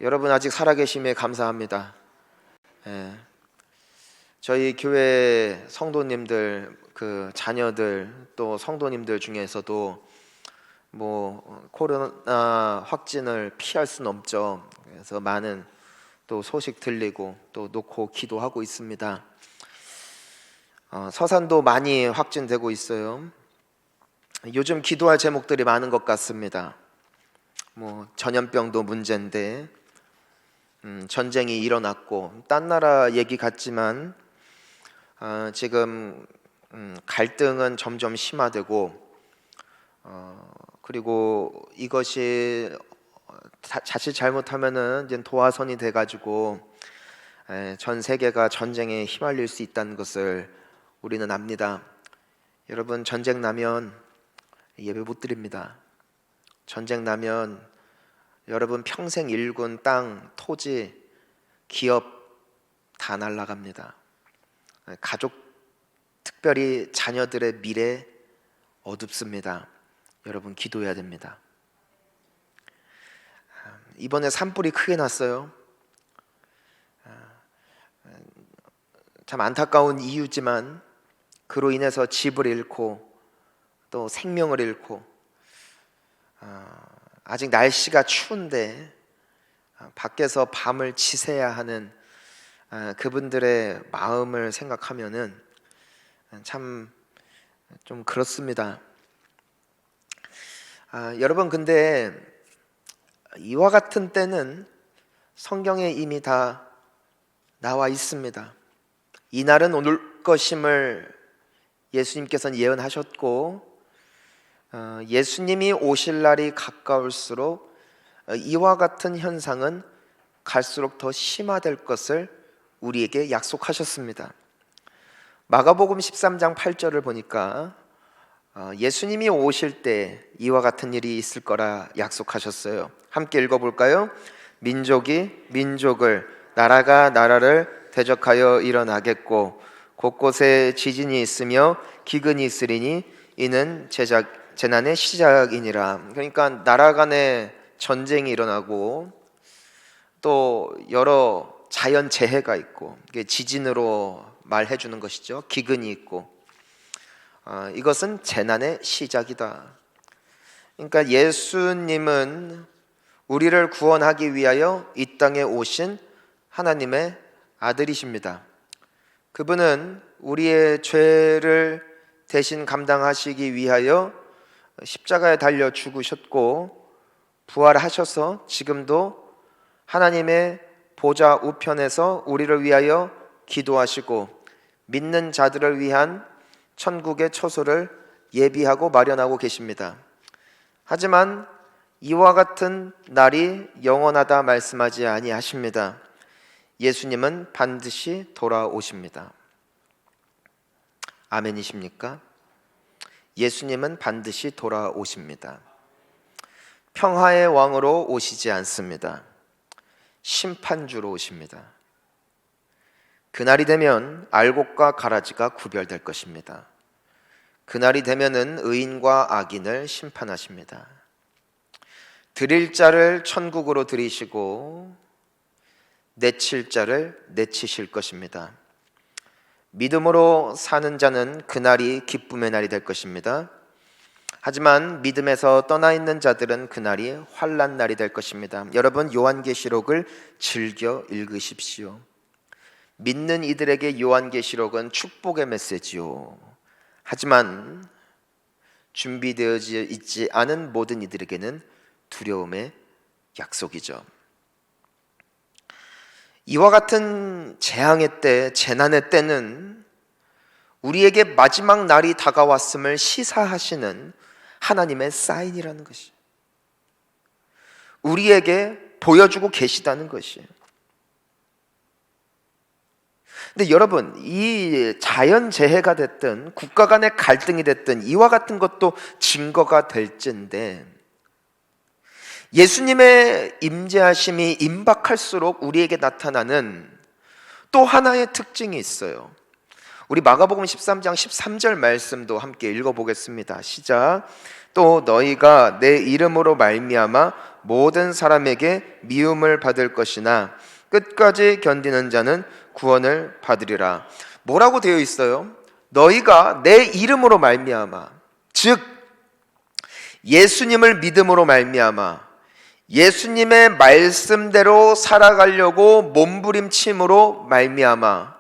여러분 아직 살아계심에 감사합니다. 예, 저희 교회 성도님들, 자녀들 또 성도님들 중에서도 코로나 확진을 피할 수는 없죠. 그래서 많은 또 소식 들리고 또 놓고 기도하고 있습니다. 서산도 많이 확진되고 있어요. 요즘 기도할 제목들이 많은 것 같습니다. 전염병도 문제인데, 전쟁이 일어났고 딴 나라 얘기 같지만 지금 갈등은 점점 심화되고, 그리고 이것이 자칫 잘못하면은 이제 도화선이 돼가지고 전 세계가 전쟁에 휘말릴 수 있다는 것을 우리는 압니다. 여러분, 전쟁 나면 예배 못 드립니다. 전쟁 나면 여러분 평생 일군 땅, 토지, 기업 다 날아갑니다. 가족, 특별히 자녀들의 미래 어둡습니다. 여러분 기도해야 됩니다. 이번에 산불이 크게 났어요. 참 안타까운 이유지만 그로 인해서 집을 잃고 또 생명을 잃고, 아직 날씨가 추운데 밖에서 밤을 지새야 하는 그분들의 마음을 생각하면은 참 좀 그렇습니다. 여러분, 근데 이와 같은 때는 성경에 이미 다 나와 있습니다. 이 날은 올 것임을 예수님께서는 예언하셨고, 예수님이 오실 날이 가까울수록 이와 같은 현상은 갈수록 더 심화될 것을 우리에게 약속하셨습니다. 마가복음 13장 8절을 보니까 예수님이 오실 때 이와 같은 일이 있을 거라 약속하셨어요. 함께 읽어볼까요? 민족이 민족을, 나라가 나라를 대적하여 일어나겠고 곳곳에 지진이 있으며 기근이 있으리니 이는 재난의 시작이니라. 그러니까 나라 간에 전쟁이 일어나고 또 여러 자연 재해가 있고, 이게 지진으로 말해 주는 것이죠. 기근이 있고, 이것은 재난의 시작이다. 그러니까 예수님은 우리를 구원하기 위하여 이 땅에 오신 하나님의 아들이십니다. 그분은 우리의 죄를 대신 감당하시기 위하여 십자가에 달려 죽으셨고 부활하셔서 지금도 하나님의 보좌 우편에서 우리를 위하여 기도하시고 믿는 자들을 위한 천국의 처소를 예비하고 마련하고 계십니다. 하지만 이와 같은 날이 영원하다 말씀하지 아니하십니다. 예수님은 반드시 돌아오십니다. 아멘이십니까? 예수님은 반드시 돌아오십니다. 평화의 왕으로 오시지 않습니다. 심판주로 오십니다. 그날이 되면 알곡과 가라지가 구별될 것입니다. 그날이 되면은 의인과 악인을 심판하십니다. 드릴 자를 천국으로 들이시고 내칠 자를 내치실 것입니다. 믿음으로 사는 자는 그날이 기쁨의 날이 될 것입니다. 하지만 믿음에서 떠나 있는 자들은 그날이 환난 날이 될 것입니다. 여러분, 요한계시록을 즐겨 읽으십시오. 믿는 이들에게 요한계시록은 축복의 메시지요. 하지만 준비되어 있지 않은 모든 이들에게는 두려움의 약속이죠. 이와 같은 재앙의 때, 재난의 때는 우리에게 마지막 날이 다가왔음을 시사하시는 하나님의 사인이라는 것이, 우리에게 보여주고 계시다는 것이에요. 근데 여러분, 이 자연재해가 됐든 국가 간의 갈등이 됐든 이와 같은 것도 증거가 될진데, 예수님의 임재하심이 임박할수록 우리에게 나타나는 또 하나의 특징이 있어요. 우리 마가복음 13장 13절 말씀도 함께 읽어보겠습니다. 시작. 또 너희가 내 이름으로 말미암아 모든 사람에게 미움을 받을 것이나 끝까지 견디는 자는 구원을 받으리라. 뭐라고 되어 있어요? 너희가 내 이름으로 말미암아, 즉 예수님을 믿음으로 말미암아 예수님의 말씀대로 살아가려고 몸부림침으로 말미암아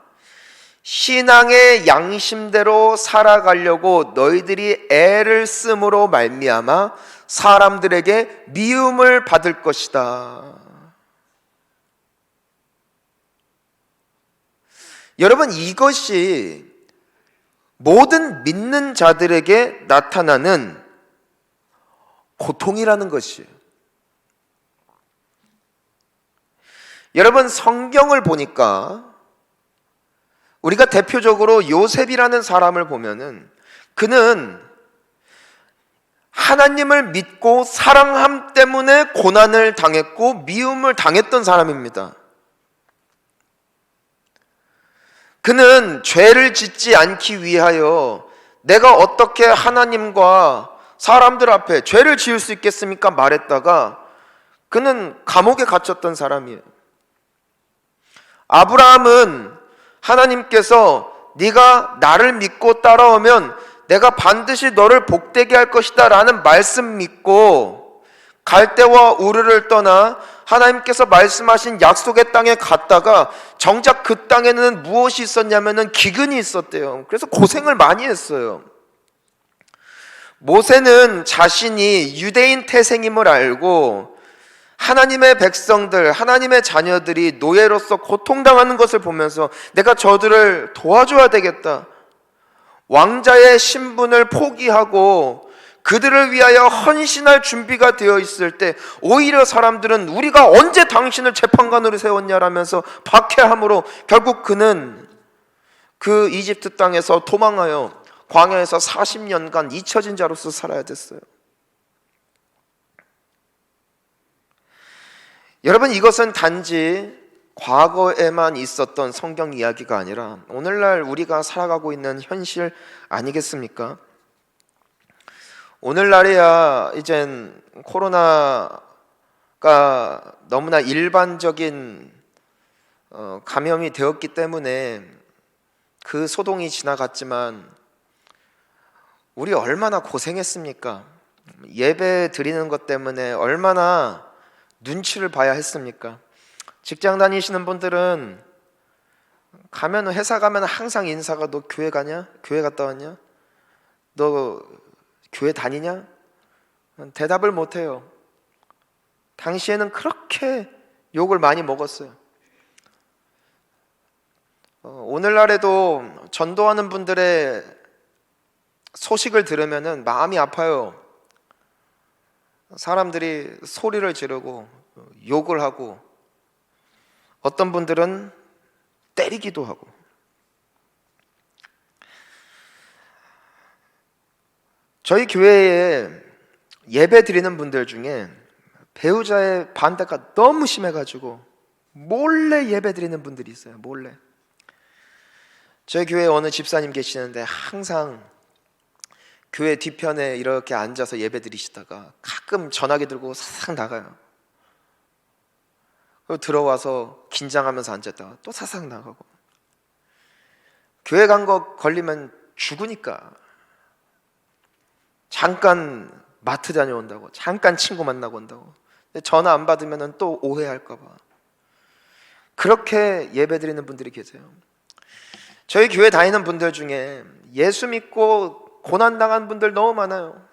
신앙의 양심대로 살아가려고 너희들이 애를 씀으로 말미암아 사람들에게 미움을 받을 것이다. 여러분, 이것이 모든 믿는 자들에게 나타나는 고통이라는 것이에요. 여러분, 성경을 보니까 우리가 대표적으로 요셉이라는 사람을 보면은 그는 하나님을 믿고 사랑함 때문에 고난을 당했고 미움을 당했던 사람입니다. 그는 죄를 짓지 않기 위하여 내가 어떻게 하나님과 사람들 앞에 죄를 지을 수 있겠습니까? 말했다가 그는 감옥에 갇혔던 사람이에요. 아브라함은 하나님께서 네가 나를 믿고 따라오면 내가 반드시 너를 복되게 할 것이다 라는 말씀 믿고 갈대와 우르를 떠나 하나님께서 말씀하신 약속의 땅에 갔다가 정작 그 땅에는 무엇이 있었냐면은 기근이 있었대요. 그래서 고생을 많이 했어요. 모세는 자신이 유대인 태생임을 알고 하나님의 백성들, 하나님의 자녀들이 노예로서 고통당하는 것을 보면서 내가 저들을 도와줘야 되겠다. 왕자의 신분을 포기하고 그들을 위하여 헌신할 준비가 되어 있을 때 오히려 사람들은 우리가 언제 당신을 재판관으로 세웠냐라면서 박해함으로 결국 그는 그 이집트 땅에서 도망하여 광야에서 40년간 잊혀진 자로서 살아야 됐어요. 여러분, 이것은 단지 과거에만 있었던 성경 이야기가 아니라 오늘날 우리가 살아가고 있는 현실 아니겠습니까? 오늘날에야 이젠 코로나가 너무나 일반적인 감염이 되었기 때문에 그 소동이 지나갔지만 우리 얼마나 고생했습니까? 예배 드리는 것 때문에 얼마나 눈치를 봐야 했습니까? 직장 다니시는 분들은 가면 회사 가면 항상 인사가 너 교회 가냐? 교회 갔다 왔냐? 너 교회 다니냐? 대답을 못 해요. 당시에는 그렇게 욕을 많이 먹었어요. 오늘날에도 전도하는 분들의 소식을 들으면 마음이 아파요. 사람들이 소리를 지르고 욕을 하고 어떤 분들은 때리기도 하고. 저희 교회에 예배 드리는 분들 중에 배우자의 반대가 너무 심해가지고 몰래 예배 드리는 분들이 있어요. 몰래. 저희 교회에 어느 집사님 계시는데 항상 교회 뒤편에 이렇게 앉아서 예배 드리시다가 가끔 전화기 들고 사삭 나가요. 그리고 들어와서 긴장하면서 앉았다가 또 사삭 나가고. 교회 간 거 걸리면 죽으니까 잠깐 마트 다녀온다고, 잠깐 친구 만나고 온다고. 전화 안 받으면 또 오해할까 봐 그렇게 예배 드리는 분들이 계세요. 저희 교회 다니는 분들 중에 예수 믿고 고난당한 분들 너무 많아요.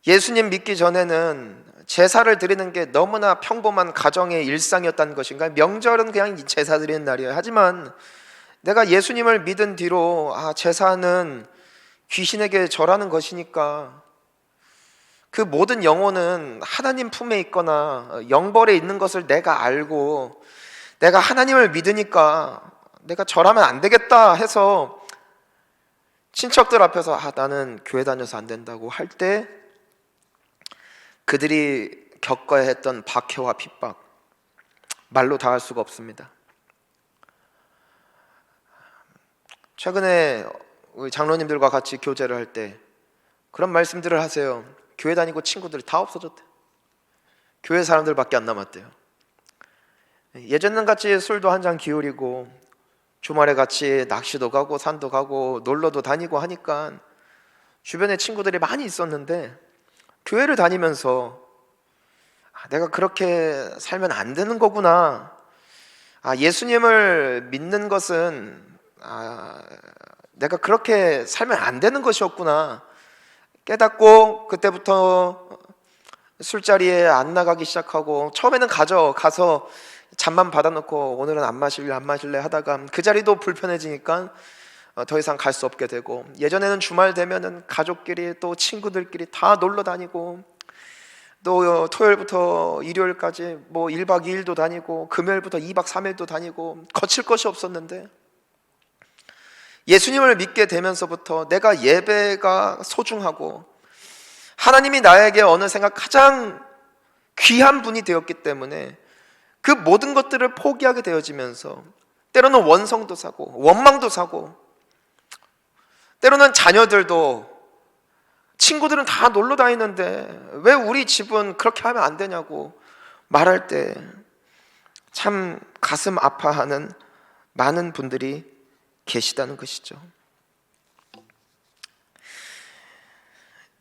예수님 믿기 전에는 제사를 드리는 게 너무나 평범한 가정의 일상이었다는 것인가? 명절은 그냥 제사 드리는 날이에요. 하지만 내가 예수님을 믿은 뒤로 제사는 귀신에게 절하는 것이니까 그 모든 영혼은 하나님 품에 있거나 영벌에 있는 것을 내가 알고 내가 하나님을 믿으니까 내가 절하면 안 되겠다 해서 친척들 앞에서 나는 교회 다녀서 안 된다고 할 때 그들이 겪어야 했던 박해와 핍박 말로 다 할 수가 없습니다. 최근에 우리 장로님들과 같이 교제를 할 때 그런 말씀들을 하세요. 교회 다니고 친구들이 다 없어졌대요. 교회 사람들밖에 안 남았대요. 예전엔 같이 술도 한 잔 기울이고 주말에 같이 낚시도 가고 산도 가고 놀러도 다니고 하니까 주변에 친구들이 많이 있었는데, 교회를 다니면서 내가 그렇게 살면 안 되는 거구나, 예수님을 믿는 것은 내가 그렇게 살면 안 되는 것이었구나 깨닫고, 그때부터 술자리에 안 나가기 시작하고, 처음에는 가서 잔만 받아놓고 오늘은 안 마실래 하다가 그 자리도 불편해지니까 더 이상 갈 수 없게 되고, 예전에는 주말 되면은 가족끼리 또 친구들끼리 다 놀러 다니고, 또 토요일부터 일요일까지 뭐 1박 2일도 다니고 금요일부터 2박 3일도 다니고 거칠 것이 없었는데, 예수님을 믿게 되면서부터 내가 예배가 소중하고 하나님이 나에게 어느샌가 가장 귀한 분이 되었기 때문에 그 모든 것들을 포기하게 되어지면서, 때로는 원성도 사고 원망도 사고, 때로는 자녀들도 친구들은 다 놀러 다니는데 왜 우리 집은 그렇게 하면 안 되냐고 말할 때 참 가슴 아파하는 많은 분들이 계시다는 것이죠.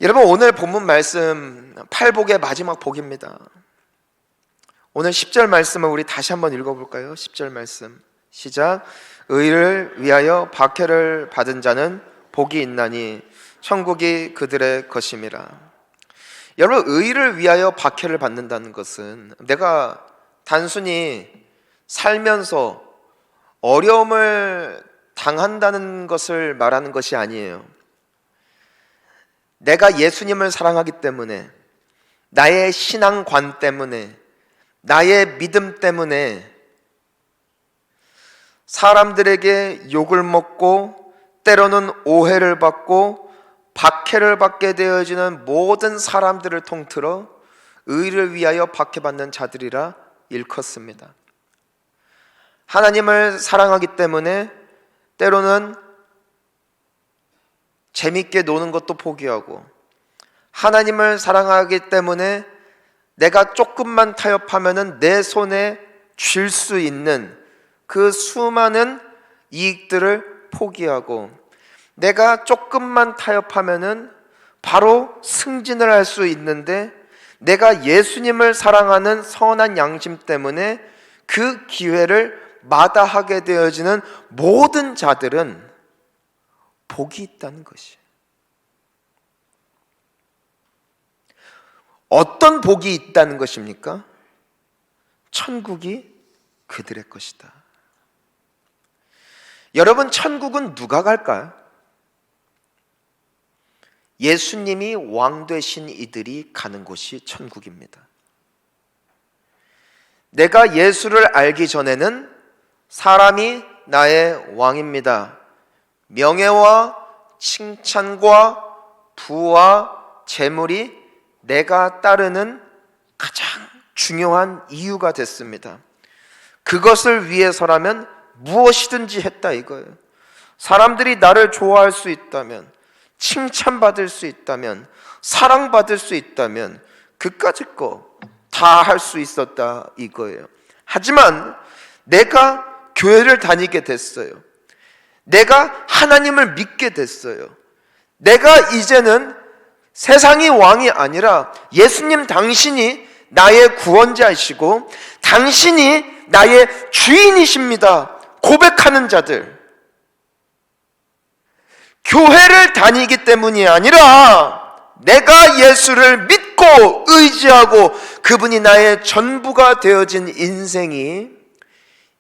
여러분, 오늘 본문 말씀 팔복의 마지막 복입니다. 오늘 10절 말씀을 우리 다시 한번 읽어볼까요? 10절 말씀 시작. 의를 위하여 박해를 받은 자는 복이 있나니 천국이 그들의 것임이라. 여러분, 의를 위하여 박해를 받는다는 것은 내가 단순히 살면서 어려움을 당한다는 것을 말하는 것이 아니에요. 내가 예수님을 사랑하기 때문에, 나의 신앙관 때문에, 나의 믿음 때문에 사람들에게 욕을 먹고 때로는 오해를 받고 박해를 받게 되어지는 모든 사람들을 통틀어 의를 위하여 박해받는 자들이라 일컫습니다. 하나님을 사랑하기 때문에 때로는 재밌게 노는 것도 포기하고, 하나님을 사랑하기 때문에 내가 조금만 타협하면은 내 손에 쥘 수 있는 그 수많은 이익들을 포기하고, 내가 조금만 타협하면은 바로 승진을 할 수 있는데, 내가 예수님을 사랑하는 선한 양심 때문에 그 기회를 마다하게 되어지는 모든 자들은 복이 있다는 것이. 어떤 복이 있다는 것입니까? 천국이 그들의 것이다. 여러분, 천국은 누가 갈까요? 예수님이 왕 되신 이들이 가는 곳이 천국입니다. 내가 예수를 알기 전에는 사람이 나의 왕입니다. 명예와 칭찬과 부와 재물이 내가 따르는 가장 중요한 이유가 됐습니다. 그것을 위해서라면 무엇이든지 했다 이거예요. 사람들이 나를 좋아할 수 있다면, 칭찬받을 수 있다면, 사랑받을 수 있다면 그까짓 거 다 할 수 있었다 이거예요. 하지만 내가 교회를 다니게 됐어요. 내가 하나님을 믿게 됐어요. 내가 이제는 세상이 왕이 아니라 예수님 당신이 나의 구원자이시고 당신이 나의 주인이십니다 고백하는 자들, 교회를 다니기 때문이 아니라 내가 예수를 믿고 의지하고 그분이 나의 전부가 되어진 인생이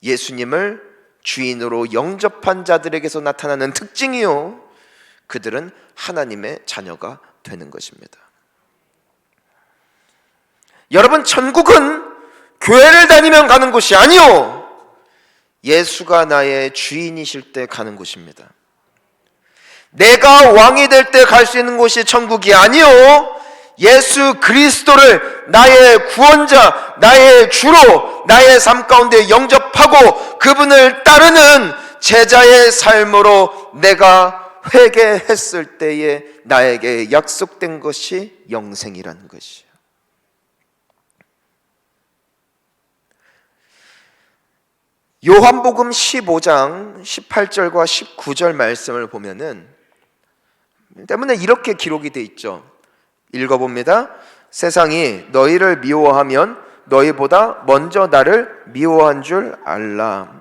예수님을 주인으로 영접한 자들에게서 나타나는 특징이요, 그들은 하나님의 자녀가 되는 것입니다. 여러분, 천국은 교회를 다니면 가는 곳이 아니요, 예수가 나의 주인이실 때 가는 곳입니다. 내가 왕이 될 때 갈 수 있는 곳이 천국이 아니요, 예수 그리스도를 나의 구원자, 나의 주로 나의 삶 가운데 영접하고 그분을 따르는 제자의 삶으로 내가 회개했을 때에 나에게 약속된 것이 영생이라는 것이에요. 요한복음 15장 18절과 19절 말씀을 보면은 때문에 이렇게 기록이 돼 있죠. 읽어봅니다. 세상이 너희를 미워하면 너희보다 먼저 나를 미워한 줄 알라.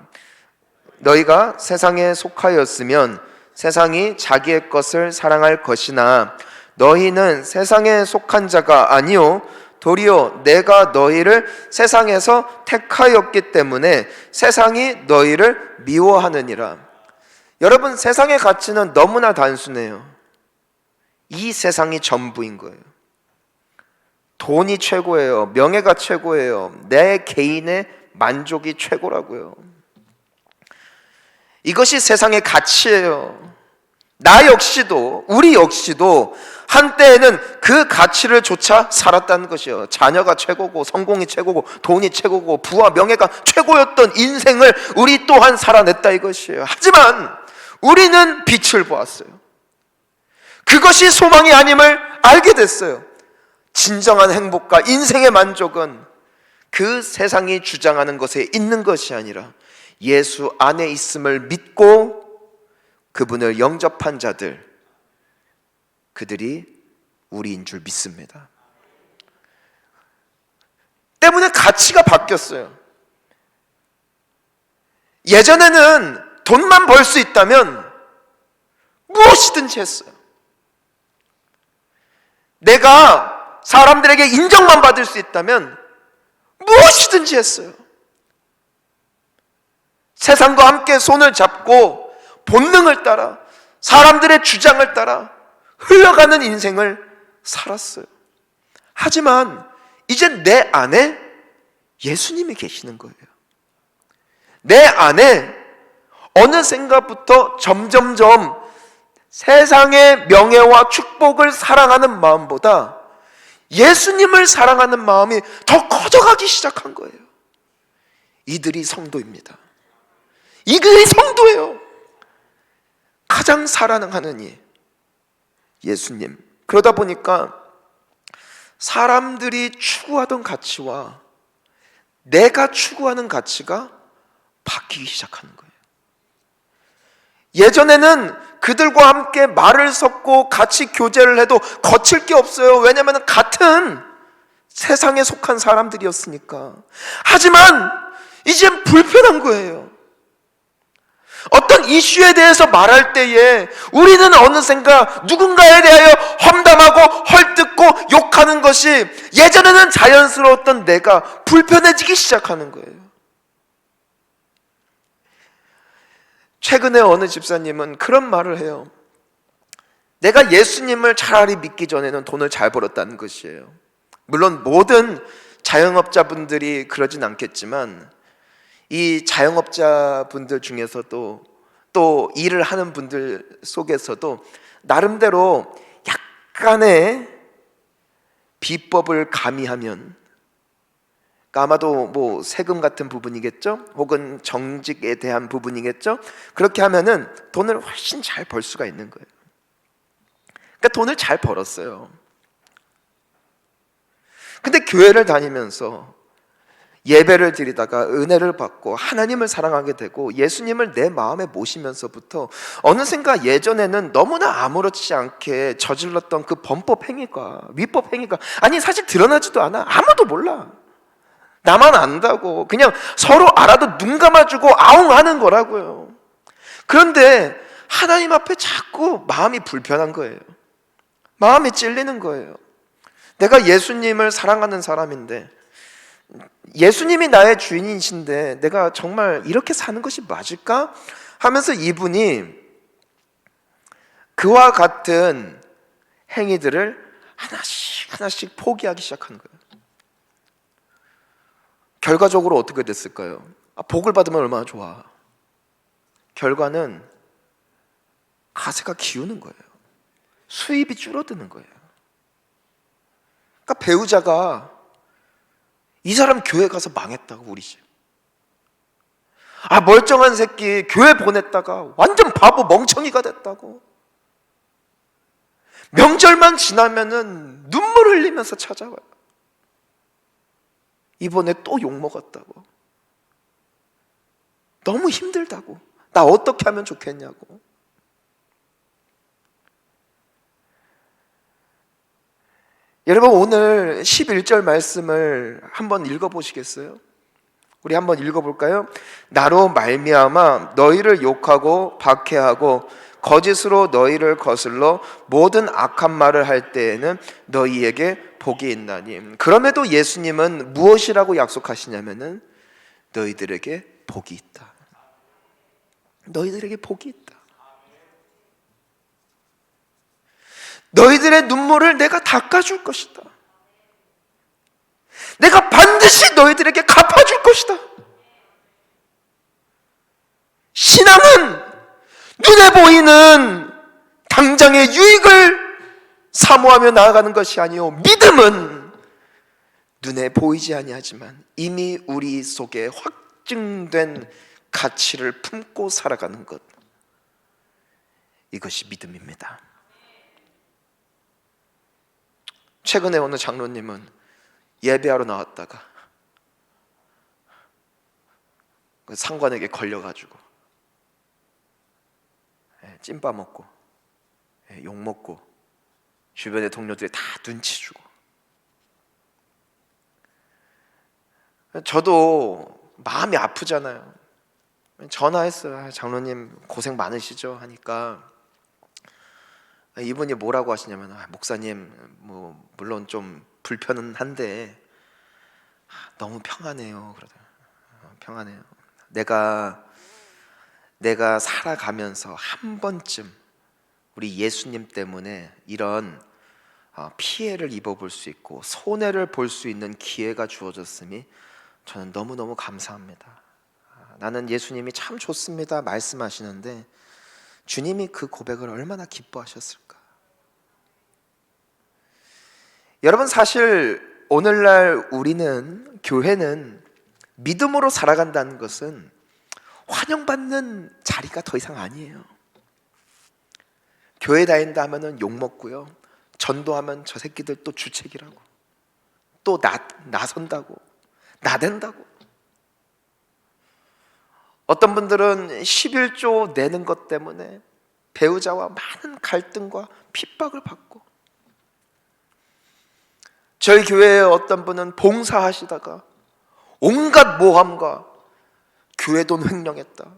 너희가 세상에 속하였으면 세상이 자기의 것을 사랑할 것이나 너희는 세상에 속한 자가 아니요 도리어 내가 너희를 세상에서 택하였기 때문에 세상이 너희를 미워하느니라. 여러분, 세상의 가치는 너무나 단순해요. 이 세상이 전부인 거예요. 돈이 최고예요. 명예가 최고예요. 내 개인의 만족이 최고라고요. 이것이 세상의 가치예요. 나 역시도, 우리 역시도 한때에는 그 가치를 조차 살았다는 것이요. 자녀가 최고고, 성공이 최고고, 돈이 최고고, 부와 명예가 최고였던 인생을 우리 또한 살아냈다 이것이에요. 하지만 우리는 빛을 보았어요. 그것이 소망이 아님을 알게 됐어요. 진정한 행복과 인생의 만족은 그 세상이 주장하는 것에 있는 것이 아니라 예수 안에 있음을 믿고 그분을 영접한 자들, 그들이 우리인 줄 믿습니다. 때문에 가치가 바뀌었어요. 예전에는 돈만 벌 수 있다면 무엇이든지 했어요. 내가 사람들에게 인정만 받을 수 있다면 무엇이든지 했어요. 세상과 함께 손을 잡고 본능을 따라, 사람들의 주장을 따라 흘러가는 인생을 살았어요. 하지만 이제 내 안에 예수님이 계시는 거예요. 내 안에 어느샌가부터 점점점 세상의 명예와 축복을 사랑하는 마음보다 예수님을 사랑하는 마음이 더 커져가기 시작한 거예요. 이들이 성도입니다. 이들이 성도예요. 가장 사랑하는 이 예수님. 그러다 보니까 사람들이 추구하던 가치와 내가 추구하는 가치가 바뀌기 시작하는 거예요. 예전에는 그들과 함께 말을 섞고 같이 교제를 해도 거칠 게 없어요. 왜냐하면 같은 세상에 속한 사람들이었으니까. 하지만 이젠 불편한 거예요. 어떤 이슈에 대해서 말할 때에 우리는 어느샌가 누군가에 대하여 험담하고 헐뜯고 욕하는 것이 예전에는 자연스러웠던 내가 불편해지기 시작하는 거예요. 최근에 어느 집사님은 그런 말을 해요. 내가 예수님을 차라리 믿기 전에는 돈을 잘 벌었다는 것이에요. 물론 모든 자영업자분들이 그러진 않겠지만 이 자영업자분들 중에서도 또 일을 하는 분들 속에서도 나름대로 약간의 비법을 가미하면, 그러니까 아마도 뭐 세금 같은 부분이겠죠? 혹은 정직에 대한 부분이겠죠? 그렇게 하면은 돈을 훨씬 잘 벌 수가 있는 거예요. 그러니까 돈을 잘 벌었어요. 근데 교회를 다니면서 예배를 드리다가 은혜를 받고 하나님을 사랑하게 되고 예수님을 내 마음에 모시면서부터 어느샌가 예전에는 너무나 아무렇지 않게 저질렀던 그 범법 행위가, 위법 행위가 아니 사실 드러나지도 않아. 아무도 몰라. 나만 안다고 그냥 서로 알아도 눈 감아주고 아웅 하는 거라고요. 그런데 하나님 앞에 자꾸 마음이 불편한 거예요. 마음이 찔리는 거예요. 내가 예수님을 사랑하는 사람인데, 예수님이 나의 주인이신데 내가 정말 이렇게 사는 것이 맞을까? 하면서 이분이 그와 같은 행위들을 하나씩 포기하기 시작하는 거예요. 결과적으로 어떻게 됐을까요? 복을 받으면 얼마나 좋아. 결과는 가세가 기우는 거예요. 수입이 줄어드는 거예요. 그러니까 배우자가 이 사람 교회 가서 망했다고, 우리 집. 멀쩡한 새끼 교회 보냈다가 완전 바보 멍청이가 됐다고. 명절만 지나면은 눈물 흘리면서 찾아와요. 이번에 또 욕먹었다고, 너무 힘들다고, 나 어떻게 하면 좋겠냐고. 여러분, 오늘 11절 말씀을 한번 읽어보시겠어요? 우리 한번 읽어볼까요? 나로 말미암아 너희를 욕하고 박해하고 거짓으로 너희를 거슬러 모든 악한 말을 할 때에는 너희에게 복이 있나니. 그럼에도 예수님은 무엇이라고 약속하시냐면은 너희들에게 복이 있다. 너희들에게 복이 있다. 너희들의 눈물을 내가 닦아줄 것이다. 내가 반드시 너희들에게 갚아줄 것이다. 신앙은 눈에 보이는 당장의 유익을 사모하며 나아가는 것이 아니요, 믿음은 눈에 보이지 아니하지만 이미 우리 속에 확증된 가치를 품고 살아가는 것, 이것이 믿음입니다. 최근에 어느 장로님은 예배하러 나왔다가 상관에게 걸려가지고 찐빠 먹고 욕 먹고 주변의 동료들이 다 눈치 주고, 저도 마음이 아프잖아요. 전화했어요. 장로님 고생 많으시죠? 하니까 이분이 뭐라고 하시냐면, 목사님 뭐 물론 좀 불편은 한데 너무 평안해요. 그러더라고요. 평안해요. 내가 살아가면서 한 번쯤 우리 예수님 때문에 이런 피해를 입어볼 수 있고 손해를 볼 수 있는 기회가 주어졌으니 저는 너무너무 감사합니다. 나는 예수님이 참 좋습니다 말씀하시는데 주님이 그 고백을 얼마나 기뻐하셨을까. 여러분, 사실 오늘날 우리는, 교회는 믿음으로 살아간다는 것은 환영받는 자리가 더 이상 아니에요. 교회 다닌다 하면은 욕먹고요, 전도하면 저 새끼들 또 주책이라고, 또 나선다고, 나댄다고. 어떤 분들은 11조 내는 것 때문에 배우자와 많은 갈등과 핍박을 받고, 저희 교회에 어떤 분은 봉사하시다가 온갖 모함과 교회 돈 횡령했다,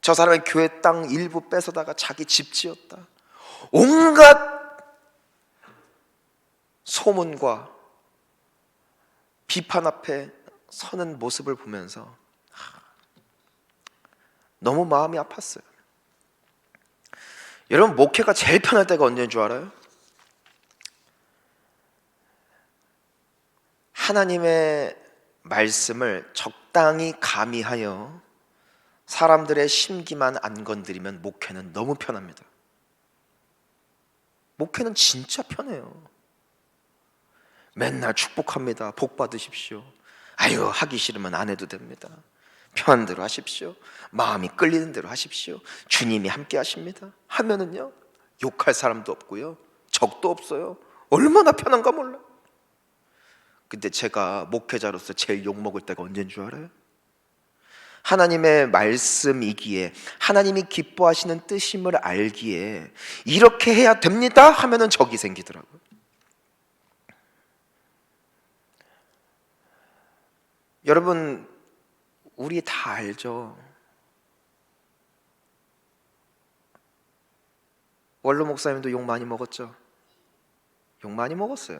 저 사람의 교회 땅 일부 뺏어다가 자기 집 지었다, 온갖 소문과 비판 앞에 서는 모습을 보면서 너무 마음이 아팠어요. 여러분, 목회가 제일 편할 때가 언제인 줄 알아요? 하나님의 말씀을 적당히 가미하여 사람들의 심기만 안 건드리면 목회는 너무 편합니다. 목회는 진짜 편해요. 맨날 축복합니다. 복 받으십시오. 아유, 하기 싫으면 안 해도 됩니다. 편한 대로 하십시오. 마음이 끌리는 대로 하십시오. 주님이 함께 하십니다. 하면은요, 욕할 사람도 없고요, 적도 없어요. 얼마나 편한가 몰라. 근데 제가 목회자로서 제일 욕먹을 때가 언제인 줄 알아요? 하나님의 말씀이기에, 하나님이 기뻐하시는 뜻임을 알기에 이렇게 해야 됩니다 하면은 적이 생기더라고요. 여러분, 우리 다 알죠? 원로 목사님도 욕 많이 먹었죠? 욕 많이 먹었어요.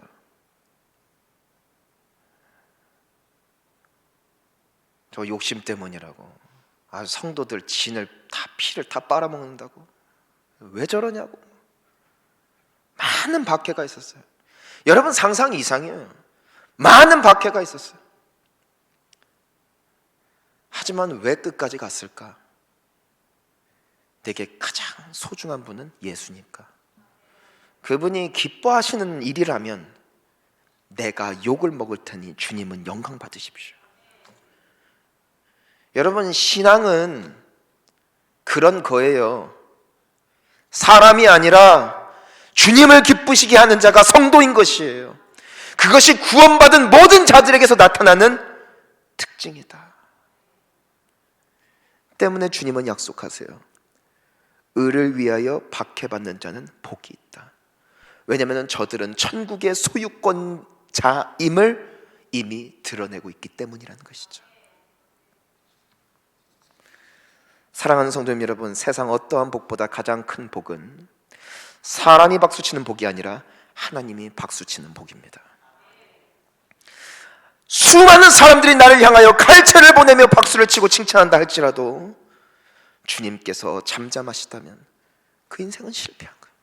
저 욕심 때문이라고, 성도들 진을 다, 피를 다 빨아먹는다고, 왜 저러냐고, 많은 박해가 있었어요. 여러분, 상상 이상이에요. 많은 박해가 있었어요. 하지만 왜 끝까지 갔을까? 내게 가장 소중한 분은 예수니까. 그분이 기뻐하시는 일이라면 내가 욕을 먹을 테니 주님은 영광 받으십시오. 여러분, 신앙은 그런 거예요. 사람이 아니라 주님을 기뻐 기쁘시게 하는 자가 성도인 것이에요. 그것이 구원받은 모든 자들에게서 나타나는 특징이다. 때문에 주님은 약속하세요. 의를 위하여 박해받는 자는 복이 있다. 왜냐하면 저들은 천국의 소유권자임을 이미 드러내고 있기 때문이라는 것이죠. 사랑하는 성도님 여러분, 세상 어떠한 복보다 가장 큰 복은 사람이 박수치는 복이 아니라 하나님이 박수치는 복입니다. 수많은 사람들이 나를 향하여 칼채를 보내며 박수를 치고 칭찬한다 할지라도 주님께서 잠잠하시다면 그 인생은 실패한 거예요.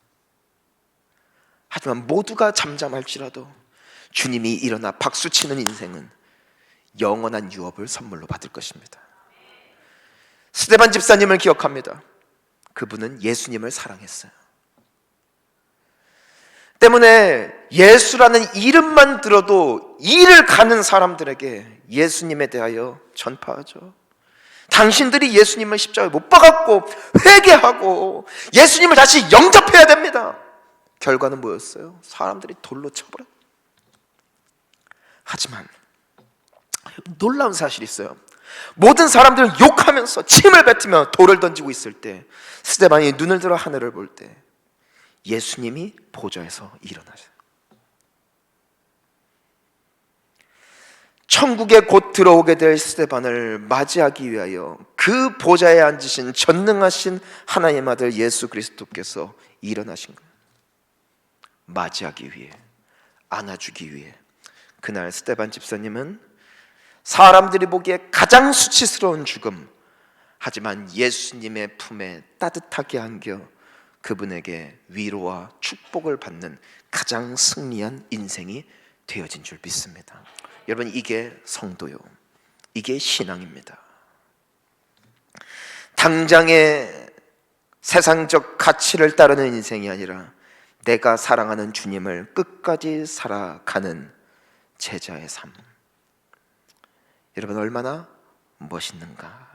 하지만 모두가 잠잠할지라도 주님이 일어나 박수치는 인생은 영원한 유업을 선물로 받을 것입니다. 스데반 집사님을 기억합니다. 그분은 예수님을 사랑했어요. 때문에 예수라는 이름만 들어도 이를 가는 사람들에게 예수님에 대하여 전파하죠. 당신들이 예수님을 십자가에 못 박았고 회개하고 예수님을 다시 영접해야 됩니다. 결과는 뭐였어요? 사람들이 돌로 쳐버려. 하지만 놀라운 사실이 있어요. 모든 사람들을 욕하면서 침을 뱉으며 돌을 던지고 있을 때 스데반이 눈을 들어 하늘을 볼 때 예수님이 보좌에서 일어나셔요. 천국에 곧 들어오게 될 스데반을 맞이하기 위하여 그 보좌에 앉으신 전능하신 하나님 아들 예수 그리스도께서 일어나신 거예요. 맞이하기 위해, 안아주기 위해. 그날 스데반 집사님은 사람들이 보기에 가장 수치스러운 죽음, 하지만 예수님의 품에 따뜻하게 안겨 그분에게 위로와 축복을 받는 가장 승리한 인생이 되어진 줄 믿습니다. 여러분, 이게 성도요, 이게 신앙입니다. 당장의 세상적 가치를 따르는 인생이 아니라 내가 사랑하는 주님을 끝까지 살아가는 제자의 삶. 여러분, 얼마나 멋있는가.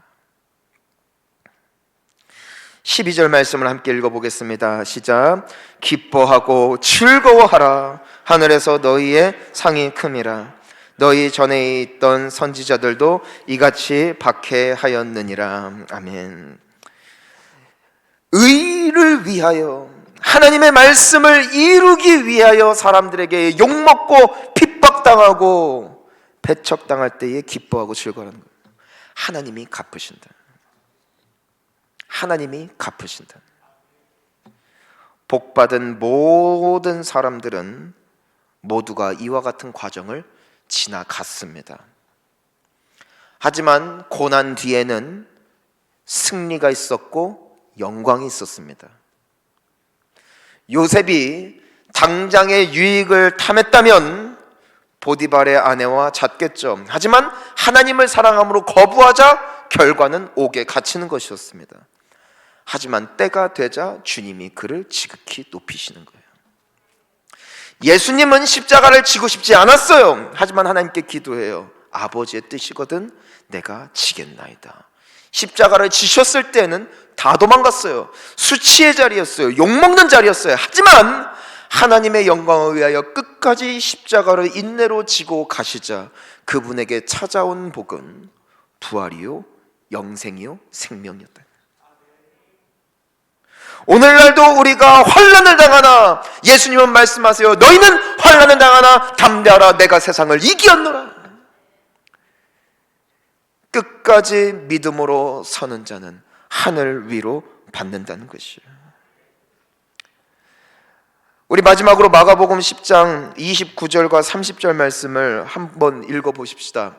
12절 말씀을 함께 읽어보겠습니다. 시작. 기뻐하고 즐거워하라. 하늘에서 너희의 상이 큼이라. 너희 전에 있던 선지자들도 이같이 박해하였느니라. 아멘. 의를 위하여, 하나님의 말씀을 이루기 위하여 사람들에게 욕먹고 핍박당하고 배척당할 때에 기뻐하고 즐거워하는 거예요. 하나님이 갚으신다. 하나님이 갚으신다. 복받은 모든 사람들은 모두가 이와 같은 과정을 지나갔습니다. 하지만 고난 뒤에는 승리가 있었고 영광이 있었습니다. 요셉이 당장의 유익을 탐했다면 보디발의 아내와 잤겠죠. 하지만 하나님을 사랑함으로 거부하자 결과는 옥에 갇히는 것이었습니다. 하지만 때가 되자 주님이 그를 지극히 높이시는 거예요. 예수님은 십자가를 지고 싶지 않았어요. 하지만 하나님께 기도해요. 아버지의 뜻이거든 내가 지겠나이다. 십자가를 지셨을 때는 다 도망갔어요. 수치의 자리였어요. 욕먹는 자리였어요. 하지만 하나님의 영광을 위하여 끝까지 십자가를 인내로 지고 가시자 그분에게 찾아온 복은 부활이요 영생이요 생명이었다. 오늘날도 우리가 환난을 당하나 예수님은 말씀하세요. 너희는 환난을 당하나 담대하라. 내가 세상을 이기었노라. 끝까지 믿음으로 서는 자는 하늘 위로 받는다는 것이에요. 우리 마지막으로 마가복음 10장 29절과 30절 말씀을 한번 읽어보십시다.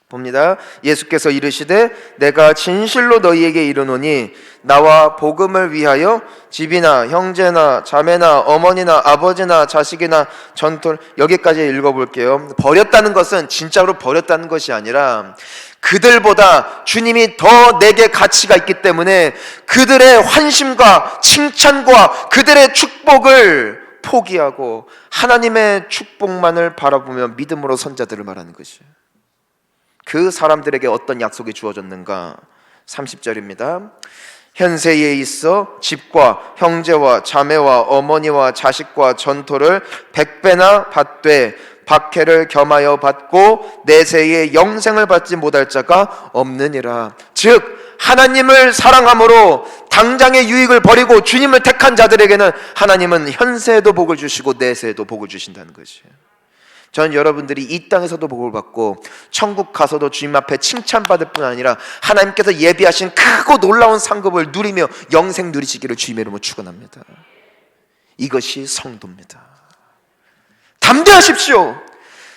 봅니다. 예수께서 이르시되 내가 진실로 너희에게 이르노니 나와 복음을 위하여 집이나 형제나 자매나 어머니나 아버지나 자식이나 전토를, 여기까지 읽어볼게요. 버렸다는 것은 진짜로 버렸다는 것이 아니라 그들보다 주님이 더 내게 가치가 있기 때문에 그들의 환심과 칭찬과 그들의 축복을 포기하고 하나님의 축복만을 바라보며 믿음으로 선 자들을 말하는 것이에요. 그 사람들에게 어떤 약속이 주어졌는가? 30절입니다. 현세에 있어 집과 형제와 자매와 어머니와 자식과 전토를 100배나 받되 박해를 겸하여 받고 내세에 영생을 받지 못할 자가 없느니라. 즉 하나님을 사랑함으로 당장의 유익을 버리고 주님을 택한 자들에게는 하나님은 현세에도 복을 주시고 내세에도 복을 주신다는 것이에요. 저는 여러분들이 이 땅에서도 복을 받고 천국 가서도 주님 앞에 칭찬받을 뿐 아니라 하나님께서 예비하신 크고 놀라운 상급을 누리며 영생 누리시기를 주님의 이름으로 축원합니다. 이것이 성도입니다. 담대하십시오.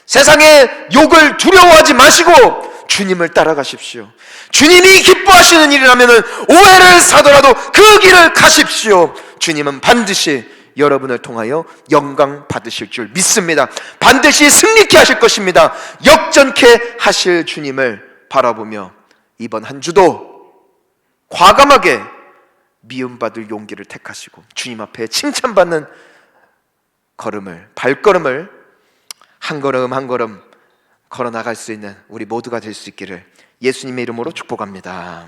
세상의 욕을 두려워하지 마시고 주님을 따라가십시오. 주님이 기뻐하시는 일이라면 오해를 사더라도 그 길을 가십시오. 주님은 반드시 여러분을 통하여 영광 받으실 줄 믿습니다. 반드시 승리케 하실 것입니다. 역전케 하실 주님을 바라보며 이번 한 주도 과감하게 미움받을 용기를 택하시고 주님 앞에 칭찬받는 발걸음을 한 걸음 한 걸음 걸어 나갈 수 있는 우리 모두가 될 수 있기를 예수님의 이름으로 축복합니다.